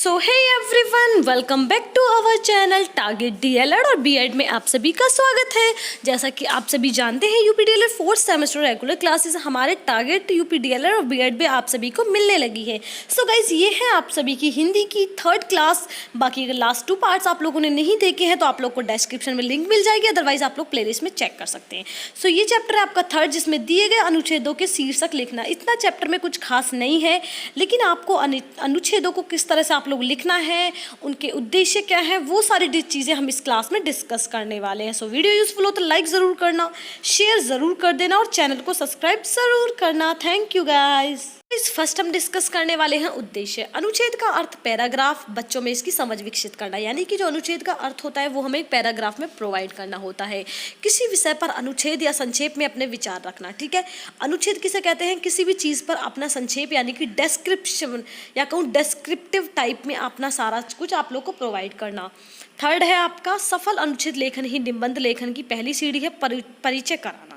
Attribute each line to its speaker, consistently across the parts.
Speaker 1: So hey everyone, welcome back to our channel target DElEd और BEd में आप सभी का स्वागत है। जैसा कि आप सभी जानते हैं, UP DElEd fourth semester regular classes हमारे टारगेट यूपी डीएलएड और बीएड में आप सभी को मिलने लगी है। सो गाइज, ये है आप सभी की हिंदी की थर्ड क्लास। बाकी अगर लास्ट 2 पार्ट्स आप लोगों ने नहीं देखे हैं तो आप लोग को डिस्क्रिप्शन में लिंक मिल जाएगी, अदरवाइज आप लोग प्लेलिस्ट में चेक कर सकते हैं। सो ये चैप्टर है आपका थर्ड, जिसमें दिए गए अनुच्छेदों के शीर्षक लिखना। इतना चैप्टर में कुछ खास नहीं है, लेकिन आपको अनुच्छेदों को किस तरह से आप लोग लिखना है, उनके उद्देश्य क्या है, वो सारी चीज़ें हम इस क्लास में डिस्कस करने वाले हैं। सो वीडियो यूजफुल हो तो लाइक ज़रूर करना, शेयर ज़रूर कर देना और चैनल को सब्सक्राइब ज़रूर करना। Thank you guys. फर्स्ट हम डिस्कस करने वाले हैं उद्देश्य। अनुच्छेद का अर्थ पैराग्राफ, बच्चों में इसकी समझ विकसित करना, यानी कि जो अनुच्छेद का अर्थ होता है वो हमें एक पैराग्राफ में प्रोवाइड करना होता है। किसी विषय पर अनुच्छेद या संक्षेप में अपने विचार रखना, ठीक है। अनुच्छेद किसे कहते हैं? किसी भी चीज़ पर अपना संक्षेप यानी कि डिस्क्रिप्शन या कहूँ डिस्क्रिप्टिव टाइप में अपना सारा कुछ आप लोग को प्रोवाइड करना। थर्ड है आपका सफल अनुच्छेद लेखन ही निबंध लेखन की पहली सीढ़ी है, परिचय कराना।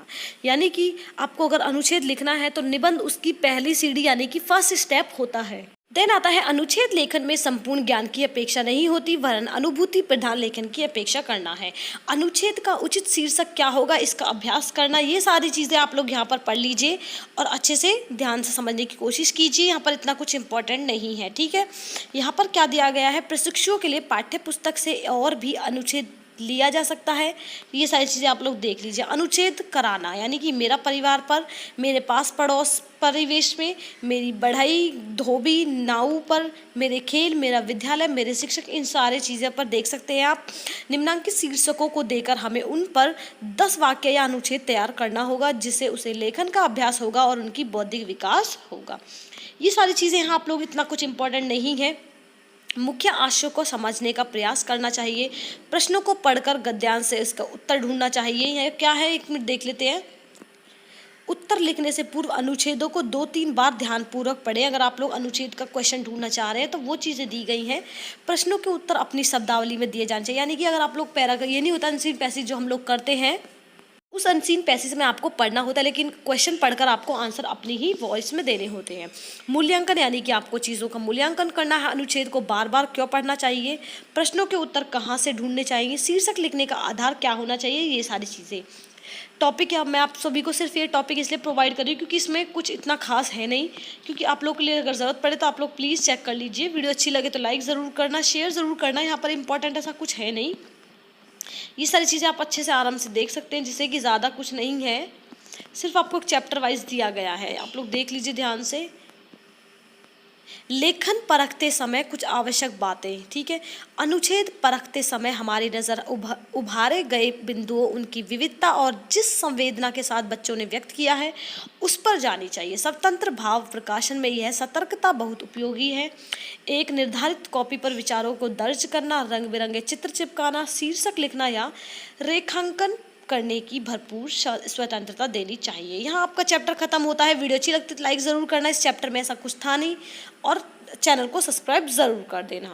Speaker 1: यानी कि आपको अगर अनुच्छेद लिखना है तो निबंध उसकी पहली सीढ़ी यानी कि फर्स्ट स्टेप होता है। देन आता है अनुच्छेद लेखन में संपूर्ण ज्ञान की अपेक्षा नहीं होती, वरन अनुभूति प्रधान लेखन की अपेक्षा करना है। अनुच्छेद का उचित शीर्षक क्या होगा, इसका अभ्यास करना। ये सारी चीज़ें आप लोग यहाँ पर पढ़ लीजिए और अच्छे से ध्यान से समझने की कोशिश कीजिए। यहाँ पर इतना कुछ इंपॉर्टेंट नहीं है, ठीक है। यहाँ पर क्या दिया गया है, प्रशिक्षुओं के लिए पाठ्य पुस्तक से और भी अनुच्छेद लिया जा सकता है। ये सारी चीज़ें आप लोग देख लीजिए। अनुच्छेद कराना यानी कि मेरा परिवार पर, मेरे पास पड़ोस परिवेश में, मेरी बढ़ई धोबी नाव पर, मेरे खेल, मेरा विद्यालय, मेरे शिक्षक, इन सारे चीज़ों पर देख सकते हैं आप। निम्नांकित शीर्षकों को देकर हमें उन पर 10 वाक्य या अनुच्छेद तैयार करना होगा, जिससे उसे लेखन का अभ्यास होगा और उनकी बौद्धिक विकास होगा। ये सारी चीज़ें यहाँ आप लोग इतना कुछ इंपॉर्टेंट नहीं है। मुख्य आशयों को समझने का प्रयास करना चाहिए। प्रश्नों को पढ़कर गद्यांश से इसका उत्तर ढूंढना चाहिए। यह क्या है, 1 मिनट देख लेते हैं। उत्तर लिखने से पूर्व अनुच्छेदों को 2-3 बार ध्यानपूर्वक पढ़ें। अगर आप लोग अनुच्छेद का क्वेश्चन ढूंढना चाह रहे हैं तो वो चीज़ें दी गई हैं। प्रश्नों के उत्तर अपनी शब्दावली में दिए जाने चाहिए। यानी कि अगर आप लोग ये नहीं होता अनसीन पैसेज जो हम लोग करते हैं, उस अनसीन पैसेज में आपको पढ़ना होता है, लेकिन क्वेश्चन पढ़कर आपको आंसर अपनी ही वॉइस में देने होते हैं। मूल्यांकन यानी कि आपको चीज़ों का मूल्यांकन करना है। अनुच्छेद को बार बार क्यों पढ़ना चाहिए, प्रश्नों के उत्तर कहाँ से ढूंढने चाहिए, शीर्षक लिखने का आधार क्या होना चाहिए, ये सारी चीज़ें। टॉपिक है, मैं आप सभी को सिर्फ ये टॉपिक इसलिए प्रोवाइड कर रही हूँ क्योंकि इसमें कुछ इतना खास है नहीं, क्योंकि आप लोग के लिए अगर ज़रूरत पड़े तो आप लोग प्लीज़ चेक कर लीजिए। वीडियो अच्छी लगे तो लाइक ज़रूर करना, शेयर ज़रूर करना। यहाँ पर इंपॉर्टेंट ऐसा कुछ है नहीं। ये सारी चीज़ें आप अच्छे से आराम से देख सकते हैं, जिससे कि ज़्यादा कुछ नहीं है, सिर्फ आपको एक चैप्टर वाइज दिया गया है। आप लोग देख लीजिए ध्यान से। लेखन परखते समय कुछ आवश्यक बातें, ठीक है। अनुच्छेद परखते समय हमारी नज़र उभारे गए बिंदुओं, उनकी विविधता और जिस संवेदना के साथ बच्चों ने व्यक्त किया है उस पर जानी चाहिए। स्वतंत्र भाव प्रकाशन में यह सतर्कता बहुत उपयोगी है। एक निर्धारित कॉपी पर विचारों को दर्ज करना, रंग बिरंगे चित्र चिपकाना, शीर्षक लिखना या रेखांकन करने की भरपूर स्वतंत्रता देनी चाहिए। यहाँ आपका चैप्टर खत्म होता है। वीडियो अच्छी लगती है तो लाइक ज़रूर करना। इस चैप्टर में ऐसा कुछ था नहीं, और चैनल को सब्सक्राइब ज़रूर कर देना।